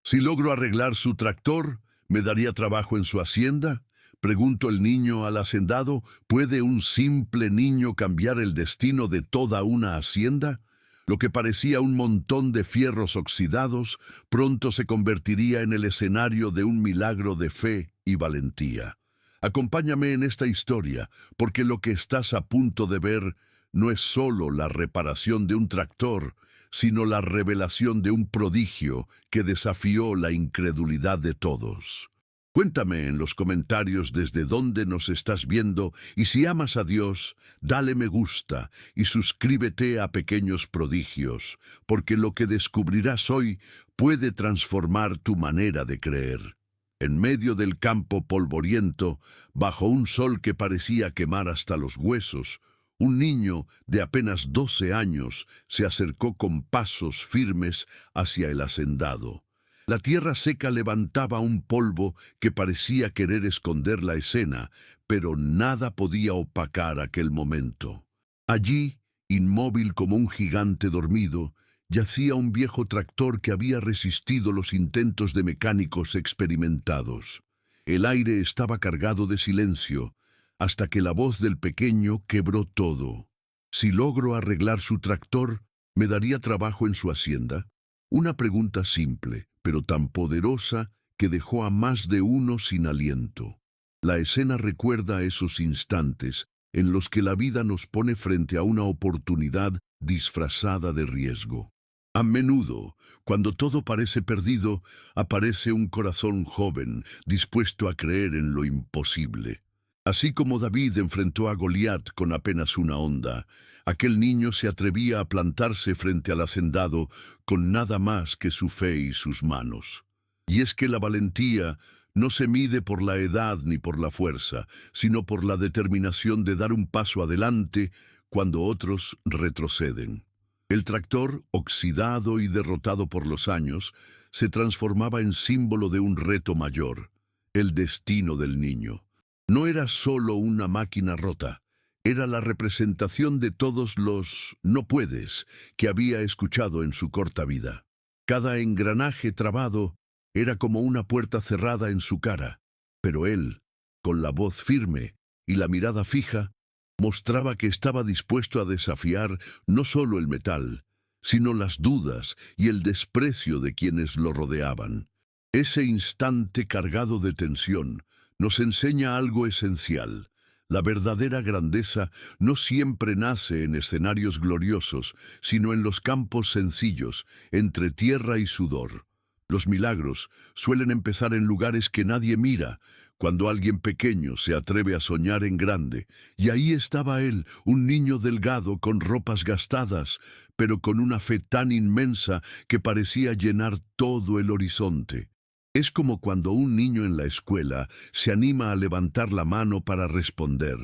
Si logro arreglar su tractor, ¿me daría trabajo en su hacienda? Preguntó el niño al hacendado. ¿Puede un simple niño cambiar el destino de toda una hacienda? Lo que parecía un montón de fierros oxidados, pronto se convertiría en el escenario de un milagro de fe y valentía. Acompáñame en esta historia, porque lo que estás a punto de ver no es solo la reparación de un tractor, sino la revelación de un prodigio que desafió la incredulidad de todos. Cuéntame en los comentarios desde dónde nos estás viendo y si amas a Dios, dale me gusta y suscríbete a Pequeños Prodigios, porque lo que descubrirás hoy puede transformar tu manera de creer. En medio del campo polvoriento, bajo un sol que parecía quemar hasta los huesos, un niño de apenas 12 años se acercó con pasos firmes hacia el hacendado. La tierra seca levantaba un polvo que parecía querer esconder la escena, pero nada podía opacar aquel momento. Allí, inmóvil como un gigante dormido, yacía un viejo tractor que había resistido los intentos de mecánicos experimentados. El aire estaba cargado de silencio, hasta que la voz del pequeño quebró todo. Si logro arreglar su tractor, ¿me daría trabajo en su hacienda? Una pregunta simple, pero tan poderosa que dejó a más de uno sin aliento. La escena recuerda esos instantes en los que la vida nos pone frente a una oportunidad disfrazada de riesgo. A menudo, cuando todo parece perdido, aparece un corazón joven, dispuesto a creer en lo imposible. Así como David enfrentó a Goliat con apenas una honda, aquel niño se atrevía a plantarse frente al hacendado con nada más que su fe y sus manos. Y es que la valentía no se mide por la edad ni por la fuerza, sino por la determinación de dar un paso adelante cuando otros retroceden. El tractor, oxidado y derrotado por los años, se transformaba en símbolo de un reto mayor, el destino del niño. No era solo una máquina rota, era la representación de todos los «no puedes» que había escuchado en su corta vida. Cada engranaje trabado era como una puerta cerrada en su cara, pero él, con la voz firme y la mirada fija, mostraba que estaba dispuesto a desafiar no solo el metal, sino las dudas y el desprecio de quienes lo rodeaban. Ese instante cargado de tensión nos enseña algo esencial. La verdadera grandeza no siempre nace en escenarios gloriosos, sino en los campos sencillos, entre tierra y sudor. Los milagros suelen empezar en lugares que nadie mira, cuando alguien pequeño se atreve a soñar en grande. Y ahí estaba él, un niño delgado con ropas gastadas, pero con una fe tan inmensa que parecía llenar todo el horizonte. Es como cuando un niño en la escuela se anima a levantar la mano para responder,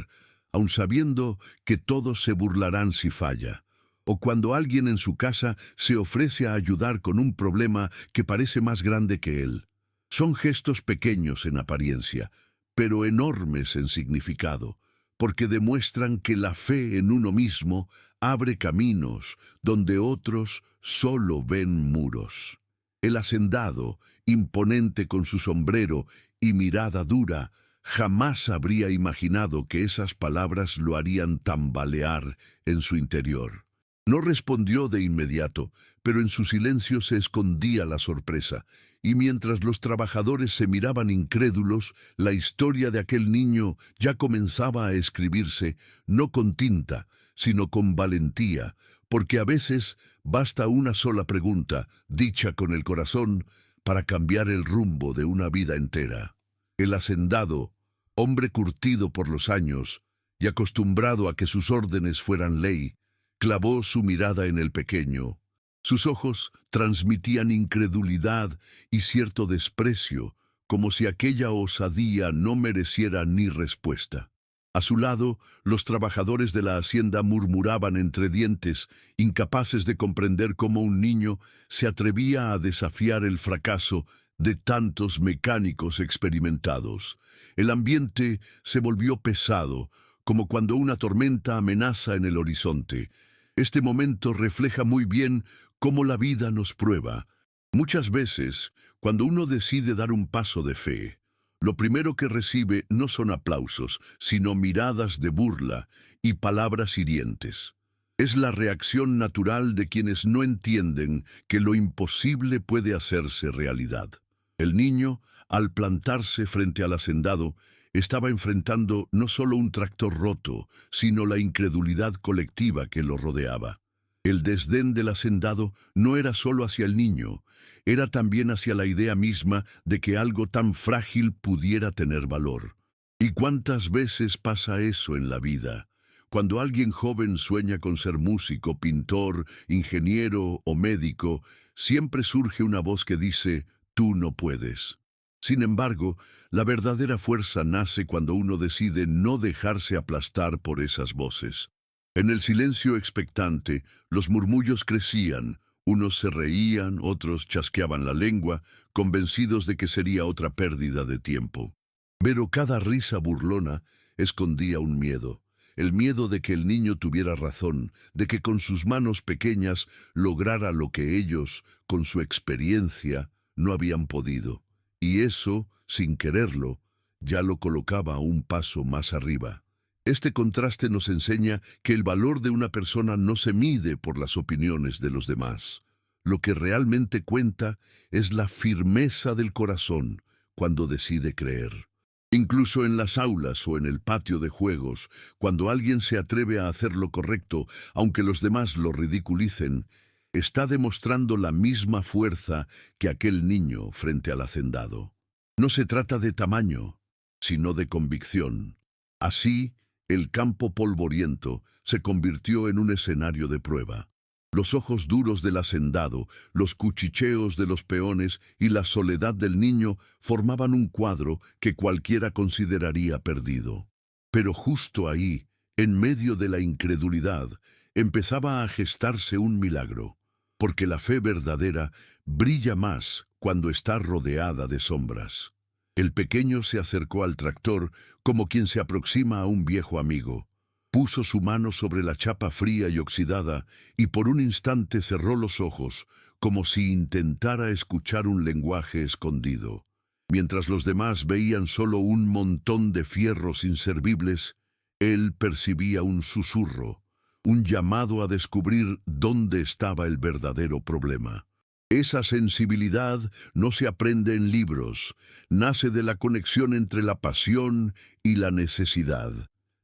aun sabiendo que todos se burlarán si falla. O cuando alguien en su casa se ofrece a ayudar con un problema que parece más grande que él. Son gestos pequeños en apariencia, pero enormes en significado, porque demuestran que la fe en uno mismo abre caminos donde otros solo ven muros. El hacendado, imponente con su sombrero y mirada dura, jamás habría imaginado que esas palabras lo harían tambalear en su interior. No respondió de inmediato, pero en su silencio se escondía la sorpresa, y mientras los trabajadores se miraban incrédulos, la historia de aquel niño ya comenzaba a escribirse, no con tinta, sino con valentía, porque a veces basta una sola pregunta, dicha con el corazón, para cambiar el rumbo de una vida entera. El hacendado, hombre curtido por los años y acostumbrado a que sus órdenes fueran ley, clavó su mirada en el pequeño. Sus ojos transmitían incredulidad y cierto desprecio, como si aquella osadía no mereciera ni respuesta. A su lado, los trabajadores de la hacienda murmuraban entre dientes, incapaces de comprender cómo un niño se atrevía a desafiar el fracaso de tantos mecánicos experimentados. El ambiente se volvió pesado, como cuando una tormenta amenaza en el horizonte. Este momento refleja muy bien cómo la vida nos prueba. Muchas veces, cuando uno decide dar un paso de fe, lo primero que recibe no son aplausos, sino miradas de burla y palabras hirientes. Es la reacción natural de quienes no entienden que lo imposible puede hacerse realidad. El niño, al plantarse frente al hacendado, estaba enfrentando no solo un tractor roto, sino la incredulidad colectiva que lo rodeaba. El desdén del hacendado no era solo hacia el niño, era también hacia la idea misma de que algo tan frágil pudiera tener valor. ¿Y cuántas veces pasa eso en la vida? Cuando alguien joven sueña con ser músico, pintor, ingeniero o médico, siempre surge una voz que dice, tú no puedes. Sin embargo, la verdadera fuerza nace cuando uno decide no dejarse aplastar por esas voces. En el silencio expectante, los murmullos crecían, unos se reían, otros chasqueaban la lengua, convencidos de que sería otra pérdida de tiempo. Pero cada risa burlona escondía un miedo, el miedo de que el niño tuviera razón, de que con sus manos pequeñas lograra lo que ellos, con su experiencia, no habían podido. Y eso, sin quererlo, ya lo colocaba un paso más arriba. Este contraste nos enseña que el valor de una persona no se mide por las opiniones de los demás. Lo que realmente cuenta es la firmeza del corazón cuando decide creer. Incluso en las aulas o en el patio de juegos, cuando alguien se atreve a hacer lo correcto, aunque los demás lo ridiculicen, está demostrando la misma fuerza que aquel niño frente al hacendado. No se trata de tamaño, sino de convicción. Así, el campo polvoriento se convirtió en un escenario de prueba. Los ojos duros del hacendado, los cuchicheos de los peones y la soledad del niño formaban un cuadro que cualquiera consideraría perdido. Pero justo ahí, en medio de la incredulidad, empezaba a gestarse un milagro, porque la fe verdadera brilla más cuando está rodeada de sombras. El pequeño se acercó al tractor como quien se aproxima a un viejo amigo. Puso su mano sobre la chapa fría y oxidada y por un instante cerró los ojos, como si intentara escuchar un lenguaje escondido. Mientras los demás veían solo un montón de fierros inservibles, él percibía un susurro, un llamado a descubrir dónde estaba el verdadero problema. Esa sensibilidad no se aprende en libros, nace de la conexión entre la pasión y la necesidad.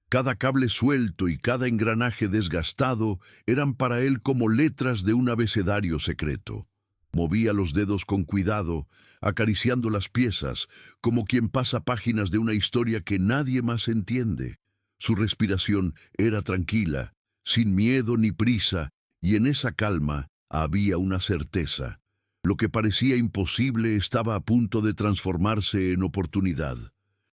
Cada cable suelto y cada engranaje desgastado eran para él como letras de un abecedario secreto. Movía los dedos con cuidado, acariciando las piezas, como quien pasa páginas de una historia que nadie más entiende. Su respiración era tranquila, sin miedo ni prisa, y en esa calma había una certeza. Lo que parecía imposible estaba a punto de transformarse en oportunidad.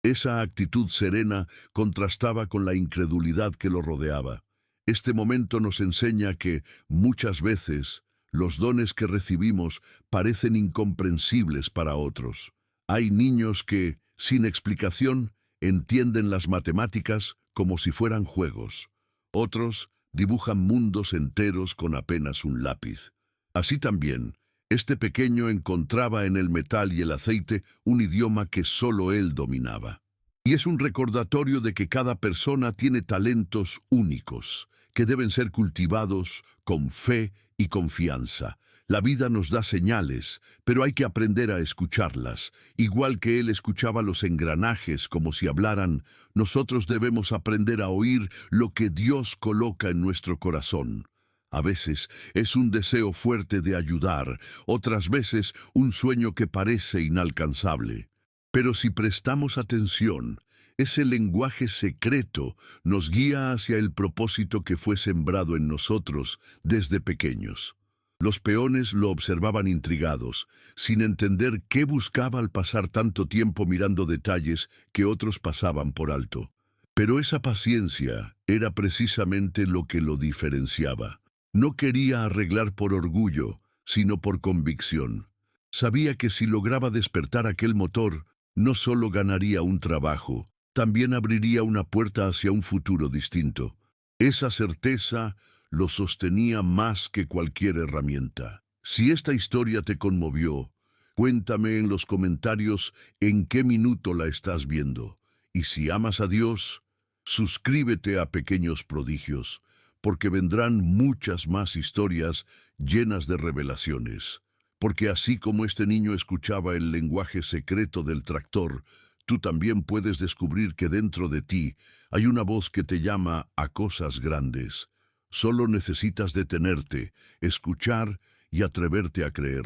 Esa actitud serena contrastaba con la incredulidad que lo rodeaba. Este momento nos enseña que, muchas veces, los dones que recibimos parecen incomprensibles para otros. Hay niños que, sin explicación, entienden las matemáticas como si fueran juegos. Otros dibujan mundos enteros con apenas un lápiz. Así también, este pequeño encontraba en el metal y el aceite un idioma que solo él dominaba. Y es un recordatorio de que cada persona tiene talentos únicos, que deben ser cultivados con fe y confianza. La vida nos da señales, pero hay que aprender a escucharlas. Igual que él escuchaba los engranajes como si hablaran, nosotros debemos aprender a oír lo que Dios coloca en nuestro corazón. A veces es un deseo fuerte de ayudar, otras veces un sueño que parece inalcanzable. Pero si prestamos atención, ese lenguaje secreto nos guía hacia el propósito que fue sembrado en nosotros desde pequeños. Los peones lo observaban intrigados, sin entender qué buscaba al pasar tanto tiempo mirando detalles que otros pasaban por alto. Pero esa paciencia era precisamente lo que lo diferenciaba. No quería arreglar por orgullo, sino por convicción. Sabía que si lograba despertar aquel motor, no solo ganaría un trabajo, también abriría una puerta hacia un futuro distinto. Esa certeza lo sostenía más que cualquier herramienta. Si esta historia te conmovió, cuéntame en los comentarios en qué minuto la estás viendo. Y si amas a Dios, suscríbete a Pequeños Prodigios, porque vendrán muchas más historias llenas de revelaciones. Porque así como este niño escuchaba el lenguaje secreto del tractor, tú también puedes descubrir que dentro de ti hay una voz que te llama a cosas grandes. Solo necesitas detenerte, escuchar y atreverte a creer.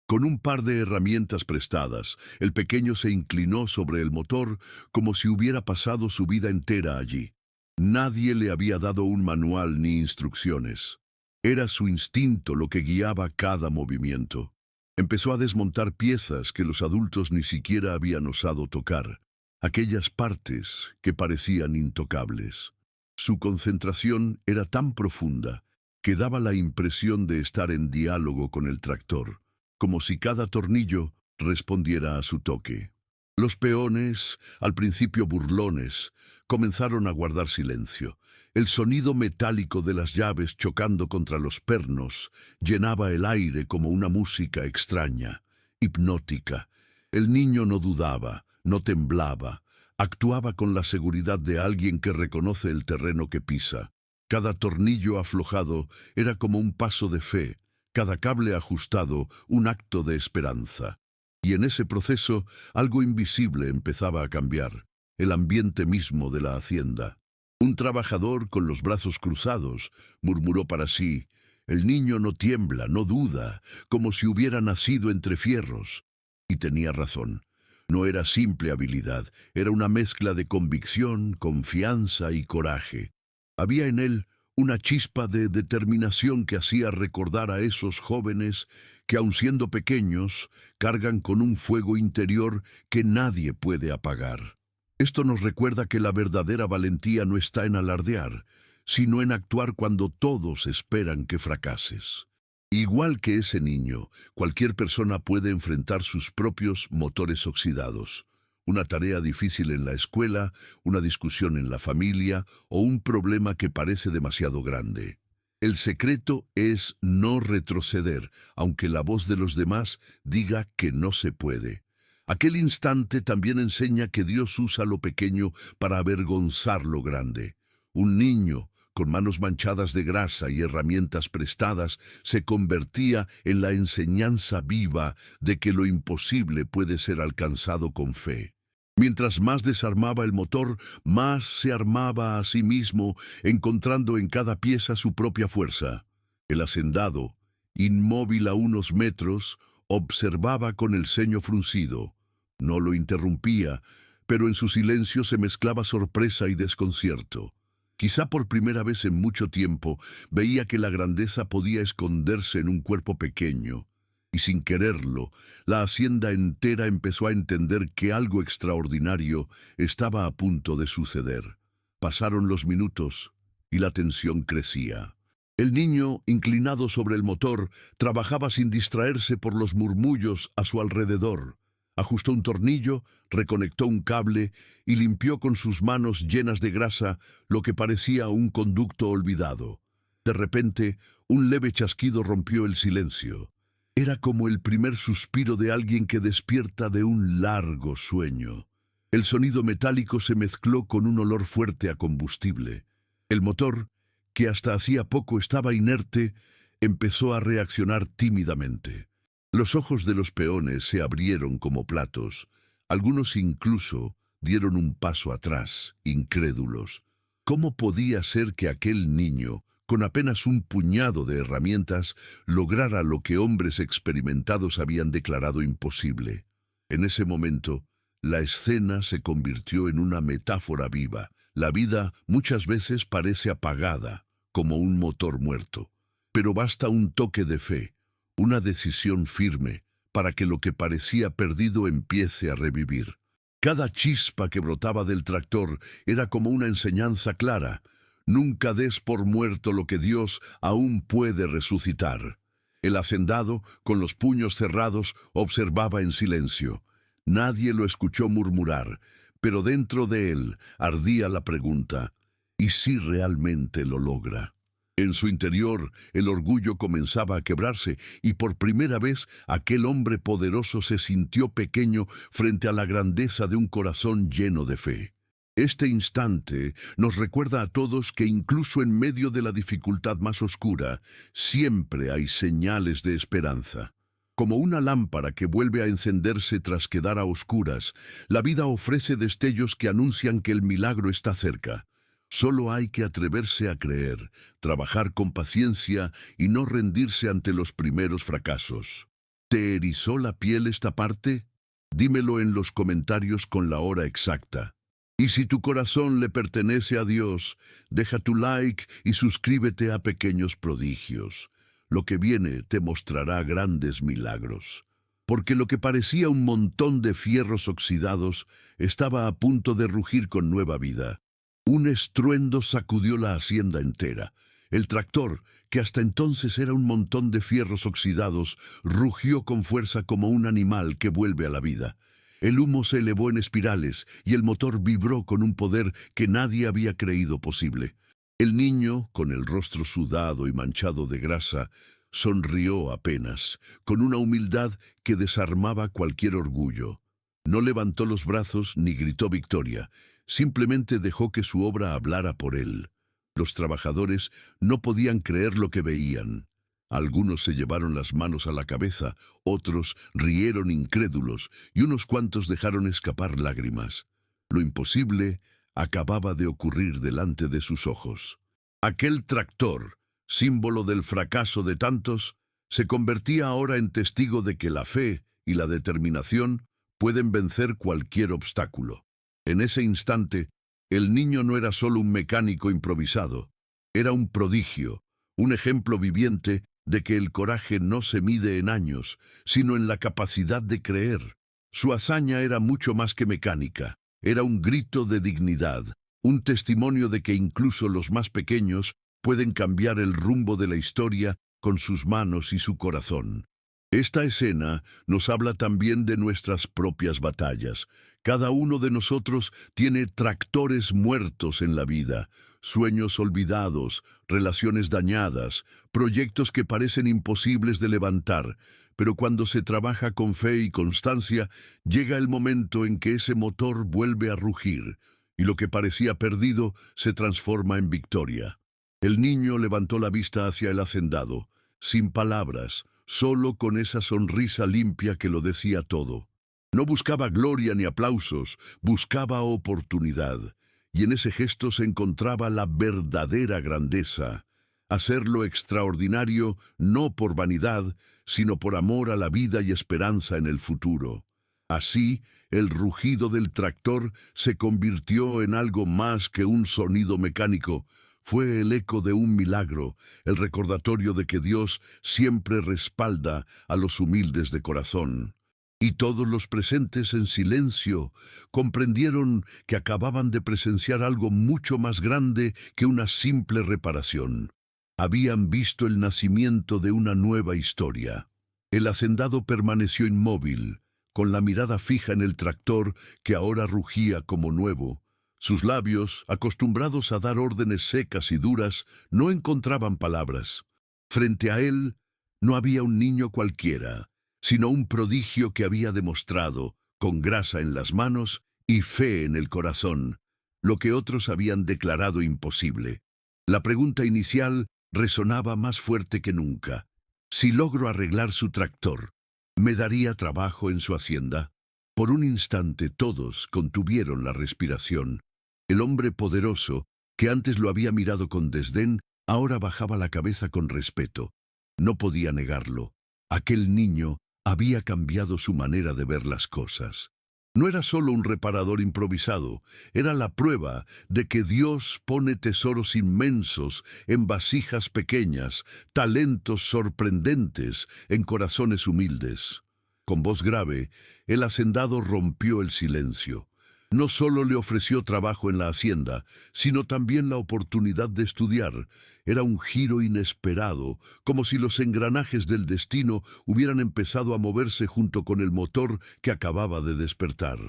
Con un par de herramientas prestadas, el pequeño se inclinó sobre el motor como si hubiera pasado su vida entera allí. Nadie le había dado un manual ni instrucciones. Era su instinto lo que guiaba cada movimiento. Empezó a desmontar piezas que los adultos ni siquiera habían osado tocar, aquellas partes que parecían intocables. Su concentración era tan profunda que daba la impresión de estar en diálogo con el tractor, como si cada tornillo respondiera a su toque. Los peones, al principio burlones, comenzaron a guardar silencio. El sonido metálico de las llaves chocando contra los pernos llenaba el aire como una música extraña, hipnótica. El niño no dudaba, no temblaba, actuaba con la seguridad de alguien que reconoce el terreno que pisa. Cada tornillo aflojado era como un paso de fe, cada cable ajustado un acto de esperanza. Y en ese proceso algo invisible empezaba a cambiar, el ambiente mismo de la hacienda. Un trabajador con los brazos cruzados murmuró para sí: «El niño no tiembla, no duda, como si hubiera nacido entre fierros». Y tenía razón. No era simple habilidad, era una mezcla de convicción, confianza y coraje. Había en él una chispa de determinación que hacía recordar a esos jóvenes que, aun siendo pequeños, cargan con un fuego interior que nadie puede apagar. Esto nos recuerda que la verdadera valentía no está en alardear, sino en actuar cuando todos esperan que fracases. Igual que ese niño, cualquier persona puede enfrentar sus propios motores oxidados. Una tarea difícil en la escuela, una discusión en la familia o un problema que parece demasiado grande. El secreto es no retroceder, aunque la voz de los demás diga que no se puede. Aquel instante también enseña que Dios usa lo pequeño para avergonzar lo grande. Un niño, con manos manchadas de grasa y herramientas prestadas, se convertía en la enseñanza viva de que lo imposible puede ser alcanzado con fe. Mientras más desarmaba el motor, más se armaba a sí mismo, encontrando en cada pieza su propia fuerza. El hacendado, inmóvil a unos metros, observaba con el ceño fruncido. No lo interrumpía, pero en su silencio se mezclaba sorpresa y desconcierto. Quizá por primera vez en mucho tiempo veía que la grandeza podía esconderse en un cuerpo pequeño. Y sin quererlo, la hacienda entera empezó a entender que algo extraordinario estaba a punto de suceder. Pasaron los minutos y la tensión crecía. El niño, inclinado sobre el motor, trabajaba sin distraerse por los murmullos a su alrededor. Ajustó un tornillo, reconectó un cable y limpió con sus manos llenas de grasa lo que parecía un conducto olvidado. De repente, un leve chasquido rompió el silencio. Era como el primer suspiro de alguien que despierta de un largo sueño. El sonido metálico se mezcló con un olor fuerte a combustible. El motor, que hasta hacía poco estaba inerte, empezó a reaccionar tímidamente. Los ojos de los peones se abrieron como platos. Algunos incluso dieron un paso atrás, incrédulos. ¿Cómo podía ser que aquel niño, con apenas un puñado de herramientas, lograra lo que hombres experimentados habían declarado imposible? En ese momento, la escena se convirtió en una metáfora viva. La vida muchas veces parece apagada, como un motor muerto. Pero basta un toque de fe, una decisión firme, para que lo que parecía perdido empiece a revivir. Cada chispa que brotaba del tractor era como una enseñanza clara. Nunca des por muerto lo que Dios aún puede resucitar. El hacendado, con los puños cerrados, observaba en silencio. Nadie lo escuchó murmurar, pero dentro de él ardía la pregunta: ¿y si realmente lo logra? En su interior, el orgullo comenzaba a quebrarse y por primera vez aquel hombre poderoso se sintió pequeño frente a la grandeza de un corazón lleno de fe. Este instante nos recuerda a todos que incluso en medio de la dificultad más oscura, siempre hay señales de esperanza. Como una lámpara que vuelve a encenderse tras quedar a oscuras, la vida ofrece destellos que anuncian que el milagro está cerca. Solo hay que atreverse a creer, trabajar con paciencia y no rendirse ante los primeros fracasos. ¿Te erizó la piel esta parte? Dímelo en los comentarios con la hora exacta. Y si tu corazón le pertenece a Dios, deja tu like y suscríbete a Pequeños Prodigios. Lo que viene te mostrará grandes milagros. Porque lo que parecía un montón de fierros oxidados estaba a punto de rugir con nueva vida. Un estruendo sacudió la hacienda entera. El tractor, que hasta entonces era un montón de fierros oxidados, rugió con fuerza como un animal que vuelve a la vida. El humo se elevó en espirales y el motor vibró con un poder que nadie había creído posible. El niño, con el rostro sudado y manchado de grasa, sonrió apenas, con una humildad que desarmaba cualquier orgullo. No levantó los brazos ni gritó victoria. Simplemente dejó que su obra hablara por él. Los trabajadores no podían creer lo que veían. Algunos se llevaron las manos a la cabeza, otros rieron incrédulos y unos cuantos dejaron escapar lágrimas. Lo imposible acababa de ocurrir delante de sus ojos. Aquel tractor, símbolo del fracaso de tantos, se convertía ahora en testigo de que la fe y la determinación pueden vencer cualquier obstáculo. En ese instante, el niño no era solo un mecánico improvisado, era un prodigio, un ejemplo viviente de que el coraje no se mide en años, sino en la capacidad de creer. Su hazaña era mucho más que mecánica, era un grito de dignidad, un testimonio de que incluso los más pequeños pueden cambiar el rumbo de la historia con sus manos y su corazón. Esta escena nos habla también de nuestras propias batallas. Cada uno de nosotros tiene tractores muertos en la vida, sueños olvidados, relaciones dañadas, proyectos que parecen imposibles de levantar, pero cuando se trabaja con fe y constancia, llega el momento en que ese motor vuelve a rugir, y lo que parecía perdido se transforma en victoria. El niño levantó la vista hacia el hacendado, sin palabras, solo con esa sonrisa limpia que lo decía todo. No buscaba gloria ni aplausos, buscaba oportunidad, y en ese gesto se encontraba la verdadera grandeza. Hacer lo extraordinario no por vanidad, sino por amor a la vida y esperanza en el futuro. Así, el rugido del tractor se convirtió en algo más que un sonido mecánico. Fue el eco de un milagro, el recordatorio de que Dios siempre respalda a los humildes de corazón. Y todos los presentes en silencio comprendieron que acababan de presenciar algo mucho más grande que una simple reparación. Habían visto el nacimiento de una nueva historia. El hacendado permaneció inmóvil, con la mirada fija en el tractor que ahora rugía como nuevo. Sus labios, acostumbrados a dar órdenes secas y duras, no encontraban palabras. Frente a él no había un niño cualquiera, sino un prodigio que había demostrado, con grasa en las manos y fe en el corazón, lo que otros habían declarado imposible. La pregunta inicial resonaba más fuerte que nunca. Si logro arreglar su tractor, ¿me daría trabajo en su hacienda? Por un instante todos contuvieron la respiración. El hombre poderoso, que antes lo había mirado con desdén, ahora bajaba la cabeza con respeto. No podía negarlo. Aquel niño había cambiado su manera de ver las cosas. No era solo un reparador improvisado, era la prueba de que Dios pone tesoros inmensos en vasijas pequeñas, talentos sorprendentes en corazones humildes. Con voz grave, el hacendado rompió el silencio. No solo le ofreció trabajo en la hacienda, sino también la oportunidad de estudiar. Era un giro inesperado, como si los engranajes del destino hubieran empezado a moverse junto con el motor que acababa de despertar.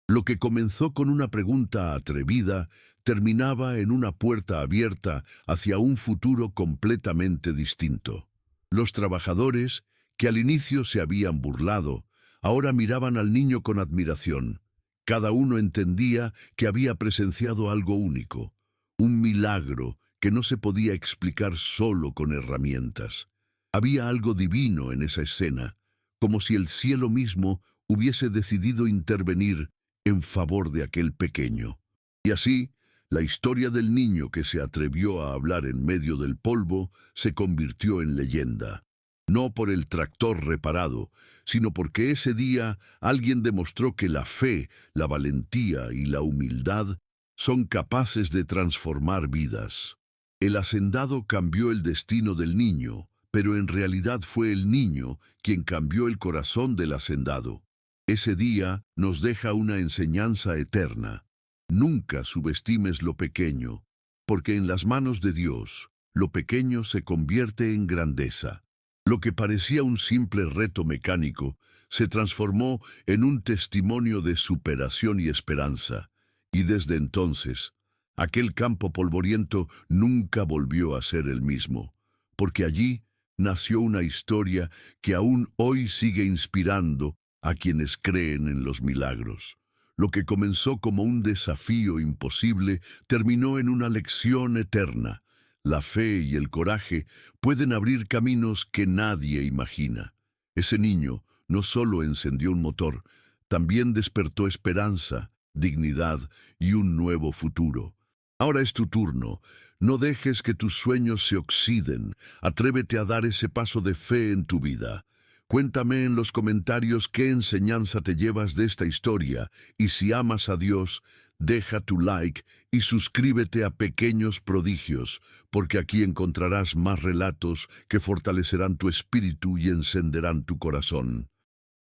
Lo que comenzó con una pregunta atrevida terminaba en una puerta abierta hacia un futuro completamente distinto. Los trabajadores, que al inicio se habían burlado, ahora miraban al niño con admiración. Cada uno entendía que había presenciado algo único, un milagro que no se podía explicar solo con herramientas. Había algo divino en esa escena, como si el cielo mismo hubiese decidido intervenir en favor de aquel pequeño. Y así, la historia del niño que se atrevió a hablar en medio del polvo se convirtió en leyenda. No por el tractor reparado, sino porque ese día alguien demostró que la fe, la valentía y la humildad son capaces de transformar vidas. El hacendado cambió el destino del niño, pero en realidad fue el niño quien cambió el corazón del hacendado. Ese día nos deja una enseñanza eterna. Nunca subestimes lo pequeño, porque en las manos de Dios, lo pequeño se convierte en grandeza. Lo que parecía un simple reto mecánico se transformó en un testimonio de superación y esperanza. Y desde entonces, aquel campo polvoriento nunca volvió a ser el mismo, porque allí nació una historia que aún hoy sigue inspirando a quienes creen en los milagros. Lo que comenzó como un desafío imposible terminó en una lección eterna. La fe y el coraje pueden abrir caminos que nadie imagina. Ese niño no solo encendió un motor, también despertó esperanza, dignidad y un nuevo futuro. Ahora es tu turno. No dejes que tus sueños se oxiden. Atrévete a dar ese paso de fe en tu vida. Cuéntame en los comentarios qué enseñanza te llevas de esta historia, y si amas a Dios, deja tu like y suscríbete a Pequeños Prodigios, porque aquí encontrarás más relatos que fortalecerán tu espíritu y encenderán tu corazón.